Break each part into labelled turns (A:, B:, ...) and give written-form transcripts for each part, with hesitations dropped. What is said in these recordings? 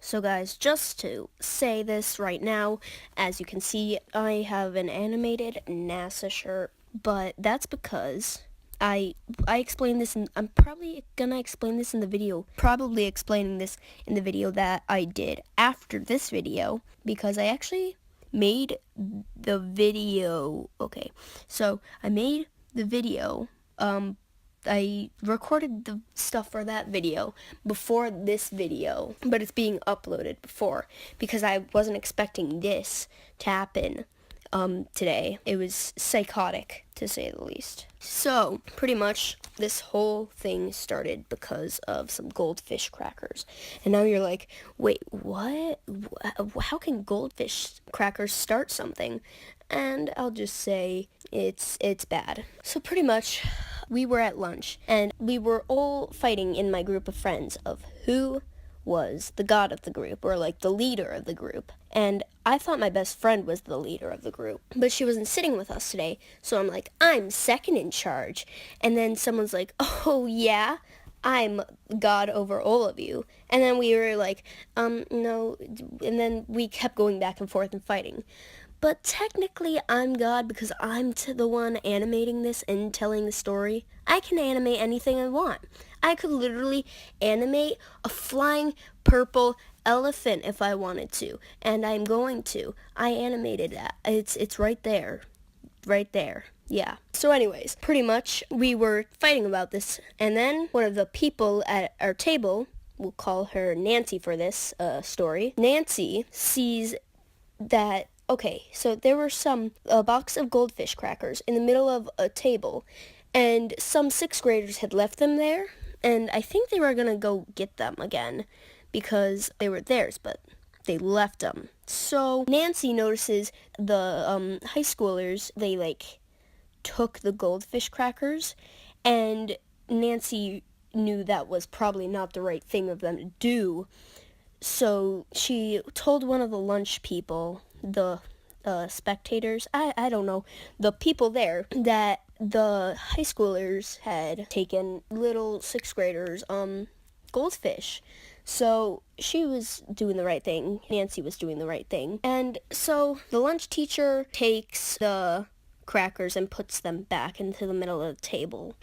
A: So guys, just to say this right now, as you can see, I have an animated NASA shirt, but that's because I explained this, and I'm probably gonna explain this in the video, probably explaining this in the video that I did after this video, because I actually made the video. Okay, so I made the video, I recorded the stuff for that video before this video, but it's being uploaded before because I wasn't expecting this to happen today. It was psychotic, to say the least. So, pretty much, this whole thing started because of some goldfish crackers. And now you're like, wait, what? How can goldfish crackers start something? And I'll just say it's bad. So pretty much, we were at lunch, and we were all fighting in my group of friends of who was the god of the group, or like the leader of the group. And I thought my best friend was the leader of the group, but she wasn't sitting with us today, so I'm like, I'm second in charge. And then someone's like, oh yeah, I'm God over all of you. And then we were like, no, and then we kept going back and forth and fighting. But technically, I'm God because I'm the one animating this and telling the story. I can animate anything I want. I could literally animate a flying purple elephant if I wanted to, and I'm going to. I animated that. It's right there. Right there. Yeah. So anyways, pretty much we were fighting about this, and then one of the people at our table, we'll call her Nancy for this story, Nancy sees that, okay, so there were a box of goldfish crackers in the middle of a table, and some sixth graders had left them there, and I think they were going to go get them again because they were theirs, but they left them. So Nancy notices the high schoolers, they took the goldfish crackers, and Nancy knew that was probably not the right thing of them to do. So she told one of the lunch people, the spectators, I don't know, the people there, that the high schoolers had taken little sixth graders goldfish. So she was doing the right thing. Nancy was doing the right thing. And so the lunch teacher takes the crackers and puts them back into the middle of the table.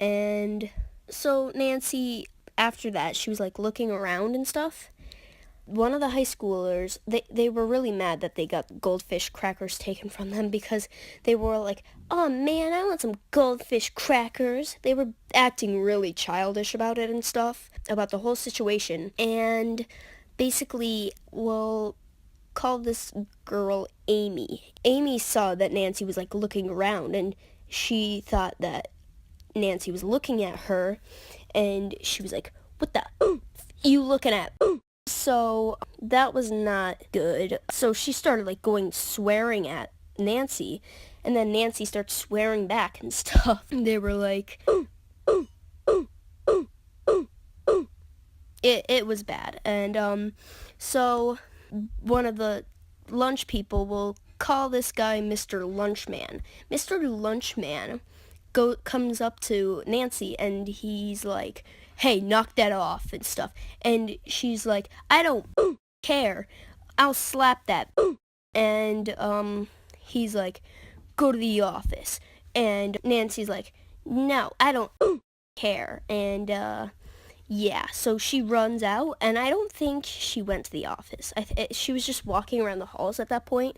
A: And so Nancy, after that, she was looking around and stuff. One of the high schoolers, they were really mad that they got goldfish crackers taken from them because they were like, oh man, I want some goldfish crackers. They were acting really childish about it and stuff, about the whole situation. And basically, we'll call this girl Amy. Amy saw that Nancy was looking around, and she thought that Nancy was looking at her, and she was like, what the you looking at? So that was not good. So she started going swearing at Nancy, and then Nancy starts swearing back and stuff. They were like, It was bad. And so one of the lunch people, will call this guy Mr. Lunchman. Mr. Lunchman comes up to Nancy, and he's like, hey, knock that off and stuff. And she's like, I don't care. I'll slap that. And he's like, go to the office. And Nancy's like, no, I don't care. And yeah, so she runs out, and I don't think she went to the office. She was just walking around the halls at that point.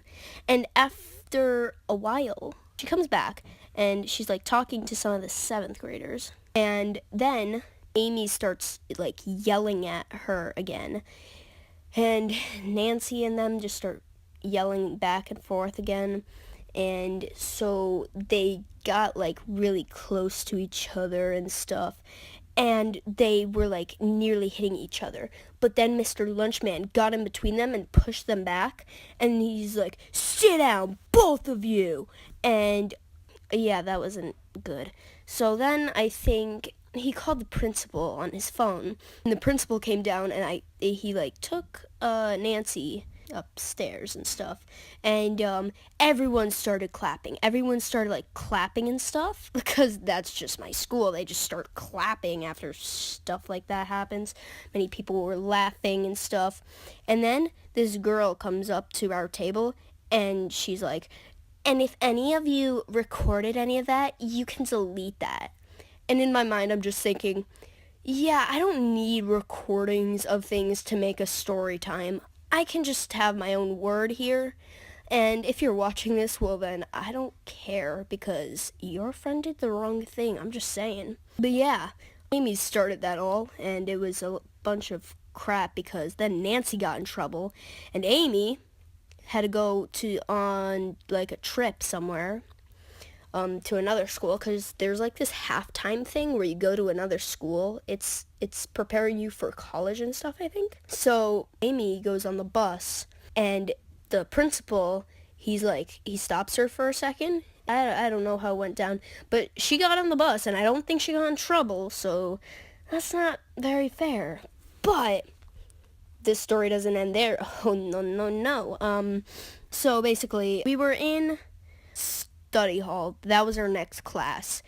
A: And after a while, she comes back, and she's talking to some of the seventh graders. And then Amy starts yelling at her again, and Nancy and them just start yelling back and forth again. And so they got really close to each other and stuff, and they were nearly hitting each other. But then Mr. Lunchman got in between them and pushed them back, and he's like, sit down, both of you. And yeah, that wasn't good. So then I think he called the principal on his phone, and the principal came down, and he took Nancy upstairs and stuff, and everyone started clapping. Everyone started like clapping and stuff because that's just my school. They just start clapping after stuff like that happens. Many people were laughing and stuff, and then this girl comes up to our table and she's like, and if any of you recorded any of that, you can delete that. And in my mind I'm just thinking, yeah, I don't need recordings of things to make a story time. I can just have my own word here. And if you're watching this, well then, I don't care because your friend did the wrong thing. I'm just saying. But yeah, Amy started that all, and it was a bunch of crap because then Nancy got in trouble, and Amy had to go on like a trip somewhere to another school because there's like this halftime thing where you go to another school. It's preparing you for college and stuff, I think. So Amy goes on the bus, and the principal, he stops her for a second. I don't know how it went down, but she got on the bus, and I don't think she got in trouble, so that's not very fair. But this story doesn't end there. Oh, no, no, no. So basically, we were in study hall. That was our next class.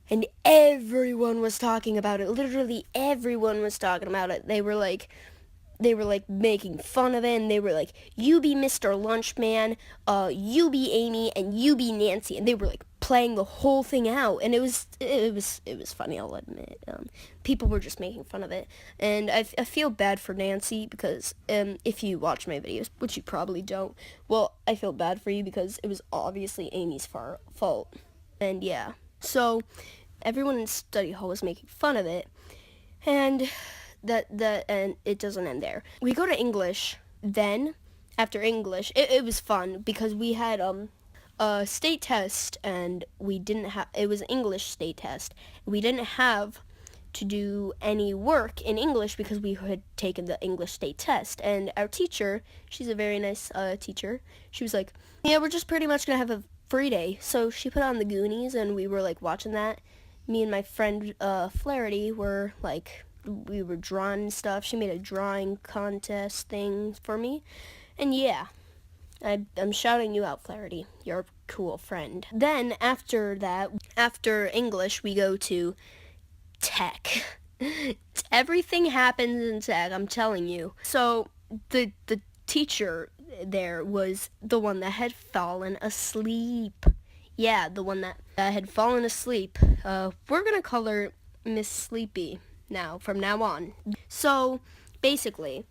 A: And everyone was talking about it. Literally everyone was talking about it. They were like making fun of it, and they were like, you be Mr. Lunchman, you be Amy, and you be Nancy, and they were like playing the whole thing out, and it was funny, I'll admit. People were just making fun of it, and I feel bad for Nancy because if you watch my videos, which you probably don't, well, I feel bad for you because it was obviously Amy's fault, and yeah, so everyone in study hall was making fun of it, and and it doesn't end there. We go to English. Then after English, it was fun because we had a state test, and we didn't have, it was an English state test. We didn't have to do any work in English because we had taken the English state test. And our teacher, she's a very nice teacher. She was like, yeah, we're just pretty much gonna have a free day. So she put on the Goonies, and we were like watching that. Me and my friend Flaherty were like, we were drawing stuff. She made a drawing contest thing for me. And yeah, I'm shouting you out, Flaherty. You're a cool friend. Then after that, after English, we go to tech. Everything happens in tech, I'm telling you. So the teacher there was the one that had fallen asleep. Yeah, the one that had fallen asleep. We're gonna call her Miss Sleepy from now on. So basically,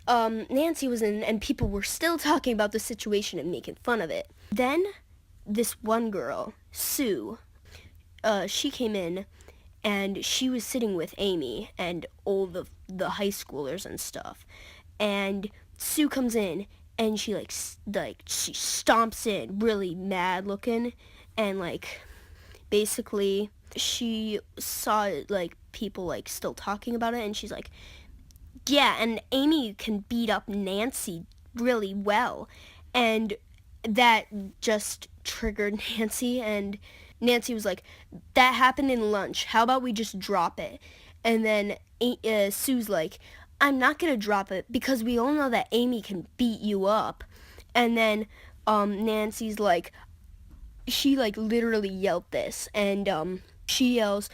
A: Nancy was in, and people were still talking about the situation and making fun of it. Then this one girl, Sue, she came in, and she was sitting with Amy and all the high schoolers and stuff. And Sue comes in, and she she stomps in, really mad looking, and basically she saw people still talking about it, and she's like, yeah, and Amy can beat up Nancy really well. And that just triggered Nancy, and Nancy was like, that happened in lunch, how about we just drop it? And then Sue's like, I'm not gonna drop it because we all know that Amy can beat you up. And then Nancy's like, she literally yelled this, and she yells,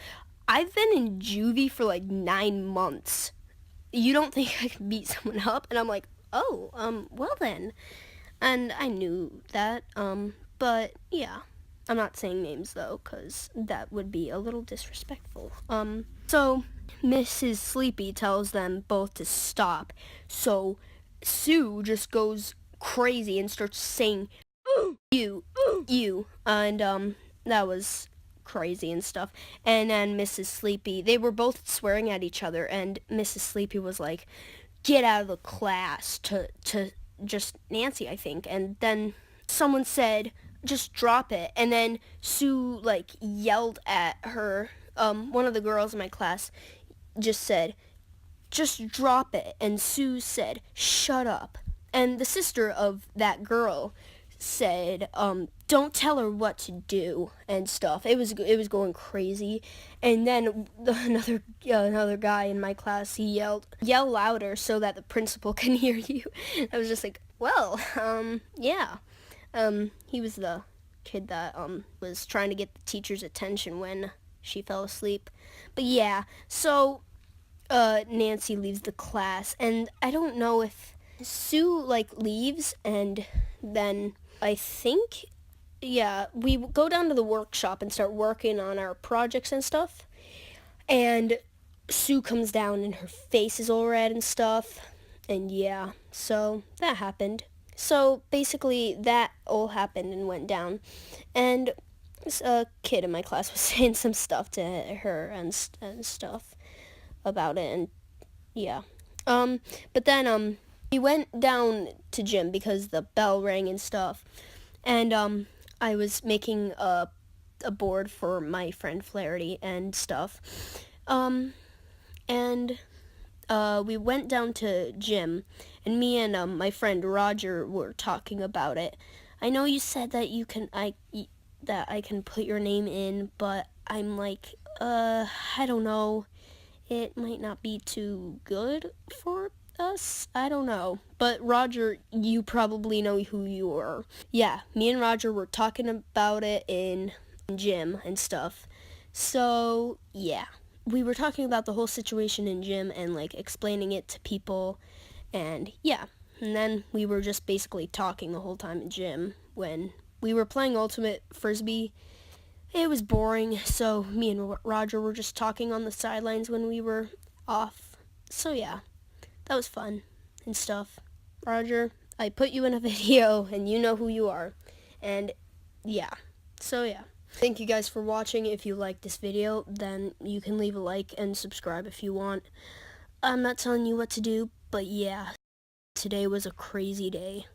A: I've been in juvie for 9 months. You don't think I can beat someone up? And I'm like, oh, well then. And I knew that, but yeah. I'm not saying names though, because that would be a little disrespectful. So Mrs. Sleepy tells them both to stop. So Sue just goes crazy and starts saying, you, and that was crazy and stuff. And then Mrs. Sleepy, they were both swearing at each other, and Mrs. Sleepy was like, get out of the class to just Nancy, I think. And then someone said, just drop it. And then Sue yelled at her. One of the girls in my class just said, just drop it. And Sue said, shut up. And the sister of that girl said, don't tell her what to do and stuff. It was going crazy. And then another guy in my class, he yell louder so that the principal can hear you. I was just like, well, yeah. He was the kid that was trying to get the teacher's attention when she fell asleep. But yeah, so Nancy leaves the class, and I don't know if Sue leaves, and then I think, yeah, we go down to the workshop and start working on our projects and stuff. And Sue comes down and her face is all red and stuff. And yeah, so that happened. So basically that all happened and went down. And a kid in my class was saying some stuff to her and stuff about it, and yeah. But then we went down to gym because the bell rang and stuff. And I was making a board for my friend Flaherty and stuff. And we went down to gym, and me and my friend Roger were talking about it. I know you said that that I can put your name in, but I'm like, I don't know. It might not be too good for us. I don't know. But Roger, you probably know who you are. Yeah, me and Roger were talking about it in gym and stuff. So, yeah. We were talking about the whole situation in gym and explaining it to people, and yeah. And then we were just basically talking the whole time in gym. When we were playing Ultimate Frisbee, it was boring, so me and Roger were just talking on the sidelines when we were off. So yeah, that was fun and stuff. Roger, I put you in a video and you know who you are. And yeah, so yeah. Thank you guys for watching. If you liked this video, then you can leave a like and subscribe if you want. I'm not telling you what to do, but yeah, today was a crazy day.